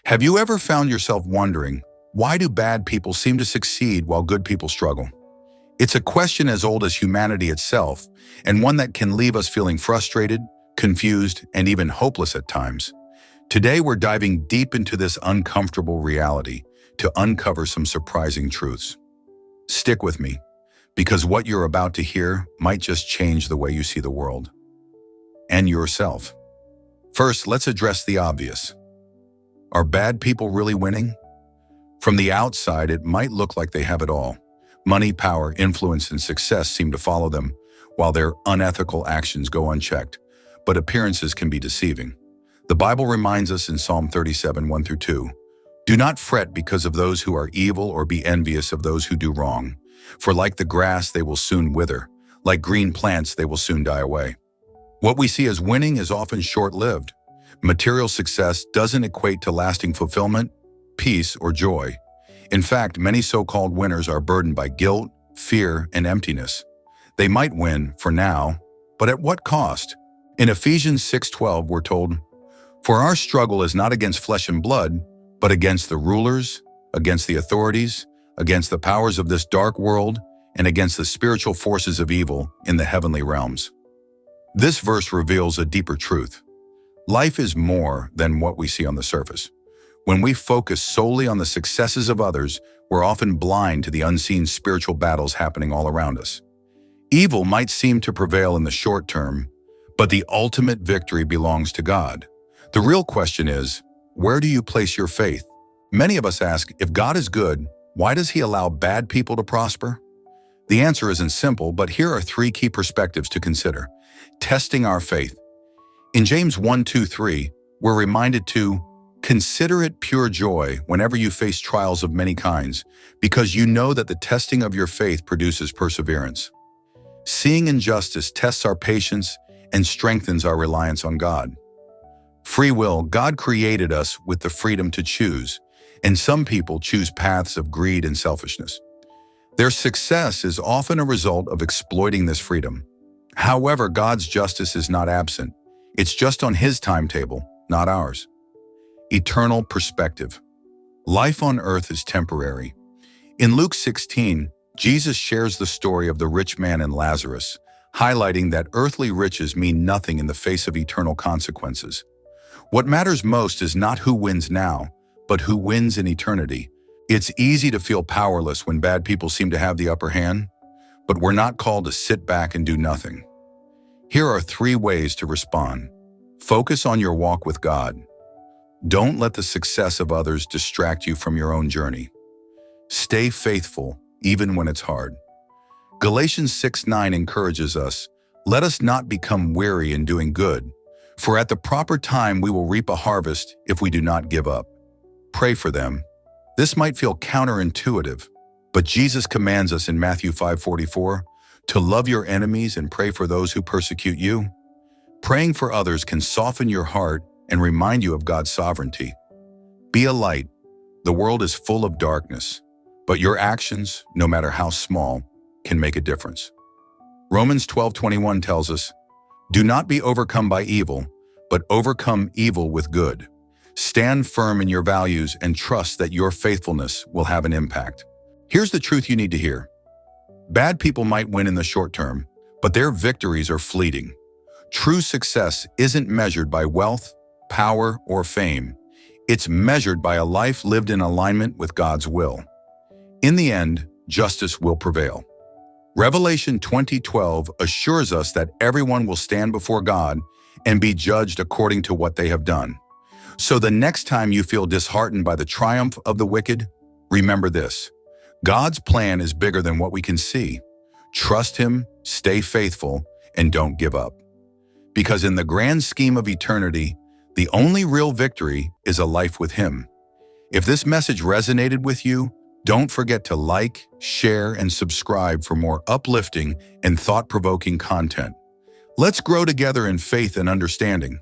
Have you ever found yourself wondering, why do bad people seem to succeed while good people struggle? It's a question as old as humanity itself, and one that can leave us feeling frustrated, confused, and even hopeless at times. Today we're diving deep into this uncomfortable reality to uncover some surprising truths. Stick with me, because what you're about to hear might just change the way you see the world and yourself. First, let's address the obvious. Are bad people really winning? From the outside, it might look like they have it all. Money, power, influence, and success seem to follow them, while their unethical actions go unchecked. But appearances can be deceiving. The Bible reminds us in Psalm 37, 1-2, "Do not fret because of those who are evil, or be envious of those who do wrong. For like the grass, they will soon wither. Like green plants, they will soon die away." What we see as winning is often short-lived. Material success doesn't equate to lasting fulfillment, peace, or joy. In fact, many so-called winners are burdened by guilt, fear, and emptiness. They might win for now, but at what cost? In Ephesians 6:12, we're told, "For our struggle is not against flesh and blood, but against the rulers, against the authorities, against the powers of this dark world, and against the spiritual forces of evil in the heavenly realms." This verse reveals a deeper truth. Life is more than what we see on the surface. When we focus solely on the successes of others, we're often blind to the unseen spiritual battles happening all around us. Evil might seem to prevail in the short term, but the ultimate victory belongs to God. The real question is, where do you place your faith? Many of us ask, if God is good, why does He allow bad people to prosper? The answer isn't simple, but here are three key perspectives to consider. Testing our faith. In James 1:2-3, we're reminded to consider it pure joy whenever you face trials of many kinds, because you know that the testing of your faith produces perseverance. Seeing injustice tests our patience and strengthens our reliance on God. Free will. God created us with the freedom to choose, and some people choose paths of greed and selfishness. Their success is often a result of exploiting this freedom. However, God's justice is not absent. It's just on His timetable, not ours. Eternal perspective. Life on earth is temporary. In Luke 16, Jesus shares the story of the rich man and Lazarus, highlighting that earthly riches mean nothing in the face of eternal consequences. What matters most is not who wins now, but who wins in eternity. It's easy to feel powerless when bad people seem to have the upper hand, but we're not called to sit back and do nothing. Here are three ways to respond. Focus on your walk with God. Don't let the success of others distract you from your own journey. Stay faithful, even when it's hard. Galatians 6:9 encourages us, "Let us not become weary in doing good, for at the proper time we will reap a harvest if we do not give up." Pray for them. This might feel counterintuitive, but Jesus commands us in Matthew 5:44 to love your enemies and pray for those who persecute you. Praying for others can soften your heart and remind you of God's sovereignty. Be a light. The world is full of darkness, but your actions, no matter how small, can make a difference. Romans 12:21 tells us, "Do not be overcome by evil, but overcome evil with good." Stand firm in your values and trust that your faithfulness will have an impact. Here's the truth you need to hear. Bad people might win in the short term, but their victories are fleeting. True success isn't measured by wealth, power, or fame. It's measured by a life lived in alignment with God's will. In the end, justice will prevail. Revelation 20:12 assures us that everyone will stand before God and be judged according to what they have done. So the next time you feel disheartened by the triumph of the wicked, remember this: God's plan is bigger than what we can see. Trust Him, stay faithful, and don't give up. Because in the grand scheme of eternity, the only real victory is a life with Him. If this message resonated with you, don't forget to like, share, and subscribe for more uplifting and thought-provoking content. Let's grow together in faith and understanding.